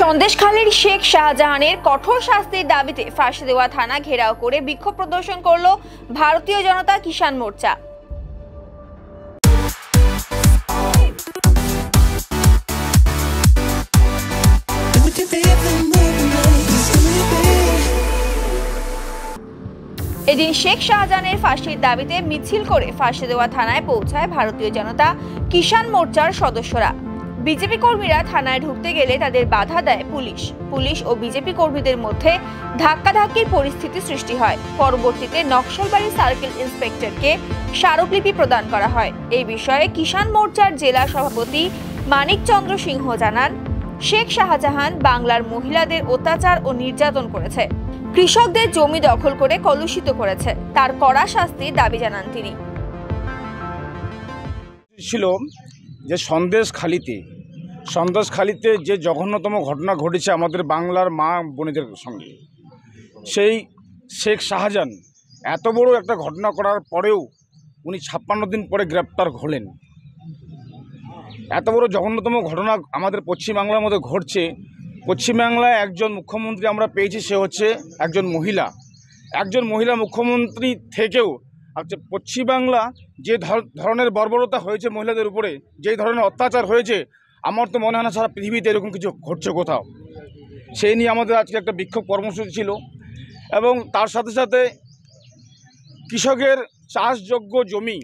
সন্দেশখালীর শেখ শাহজাহানের কঠোর শাস্তির দাবিতে ফাঁসি দেওয়া থানা ঘেরাও করে বিক্ষোভ প্রদর্শন করল ভারতীয় জনতা কিষাণ মোর্চা। এদিন শেখ শাহজাহানের ফাঁসির দাবিতে মিছিল করে ফাঁসি দেওয়া থানায় পৌঁছায় ভারতীয় জনতা কিষাণ মোর্চার সদস্যরা। বিজেপি কর্মীরা থানায় ঢুকতে গেলে তাদের বাধা দেয় পুলিশ ও বিজেপি কর্মীদের মধ্যে ধাক্কাধাক্কির পরিস্থিতি সৃষ্টি হয়। পরবর্তীতে নকশালবাড়ি সার্কেল ইন্সপেক্টরকে স্মারকলিপি প্রদান করা হয়। এই বিষয়ে কিষাণ মোর্চার জেলা সভাপতি মানিক চন্দ্র সিংহ জানান, শেখ শাহজাহান বাংলার মহিলাদের অত্যাচার ও নির্যাতন করেছে, কৃষকদের জমি দখল করে কলুষিত করেছে, তার কড়া শাস্তির দাবি জানান তিনি। ছিল যে সন্দেশখালীতে যে জঘন্যতম ঘটনা ঘটেছে আমাদের বাংলার মা বোনেদের সঙ্গে, সেই শেখ শাহজাহান এত বড় একটা ঘটনা করার পরেও উনি 56 দিন পরে গ্রেপ্তার হলেন। এত বড় জঘন্যতম ঘটনা আমাদের পশ্চিমবাংলার মধ্যে ঘটছে। পশ্চিমবাংলায় একজন মুখ্যমন্ত্রী আমরা পেয়েছি, সে হচ্ছে একজন মহিলা মুখ্যমন্ত্রী থেকেও পশ্চিমবাংলা যে ধরনের বর্বরতা হয়েছে মহিলাদের উপরে, যেই ধরনের অত্যাচার হয়েছে, আমার তো মনে হয় না সারা পৃথিবীতে এরকম কিছু ঘটছে কোথাও। সেই নিয়ে আমাদের আজকে একটা বিক্ষোভ কর্মসূচি ছিল এবং তার সাথে সাথে কৃষকের চাষযোগ্য জমি,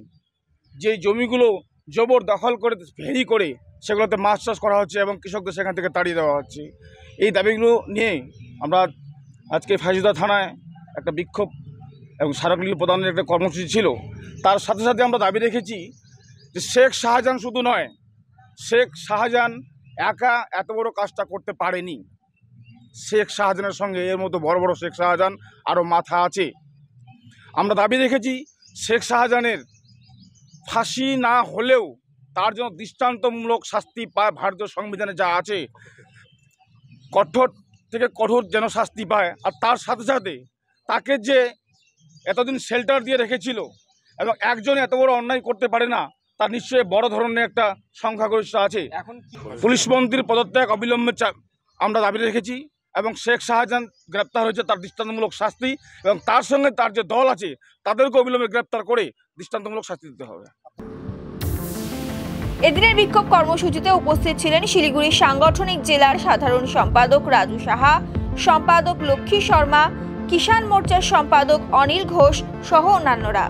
যেই জমিগুলো জবর দখল করে ফেরি করে সেগুলোতে মাছ চাষ করা হচ্ছে এবং কৃষকদের সেখান থেকে তাড়িয়ে দেওয়া হচ্ছে, এই দাবিগুলো নিয়ে আমরা আজকে ফাঁসিদা থানায় একটা বিক্ষোভ এবং স্মারকলিপি প্রদানের একটা কর্মসূচি ছিল। তার সাথে সাথে আমরা দাবি রেখেছি যে শেখ শাহজাহান শুধু নয়, শেখ শাহজাহান একা এত বড় কাজটা করতে পারেনি। শেখ শাহজাহানের সঙ্গে এর মতো বড় বড় শেখ শাহজাহান আরও মাথা আছে। আমরা দাবি রেখেছি শেখ শাহজাহানের ফাঁসি না হলেও তার জন্য দৃষ্টান্তমূলক শাস্তি পায়, ভারতীয় সংবিধানে যা আছে কঠোর থেকে কঠোর যেন শাস্তি পায়। আর তার সাথে সাথে তাকে যে এতদিন শেল্টার দিয়ে রেখেছিল এবং একজন এত বড় অন্যায় করতে পারে না, তার নিশ্চয়ই বড় ধরনের একটা সংখ্যাগরিষ্ঠ আছে। এখন পুলিশ মন্ত্রীর পদত্যাগ অবিলম্বে আমরা দাবি রেখেছি এবং শেখ শাহজাহান গ্রেপ্তার হয়েছে, তার দৃষ্টান্তমূলক শাস্তি এবং তার সঙ্গে তার যে দল আছে তাদেরকে অবিলম্বে গ্রেপ্তার করে দৃষ্টান্তমূলক শাস্তি দিতে হবে। এদিনের বিক্ষোভ কর্মসূচিতে উপস্থিত ছিলেন শিলিগুড়ি সাংগঠনিক জেলার সাধারণ সম্পাদক রাজু সাহা, সম্পাদক লক্ষ্মী শর্মা, কিষাণ মোর্চার সম্পাদক অনিল ঘোষ সহ অন্যান্যরা।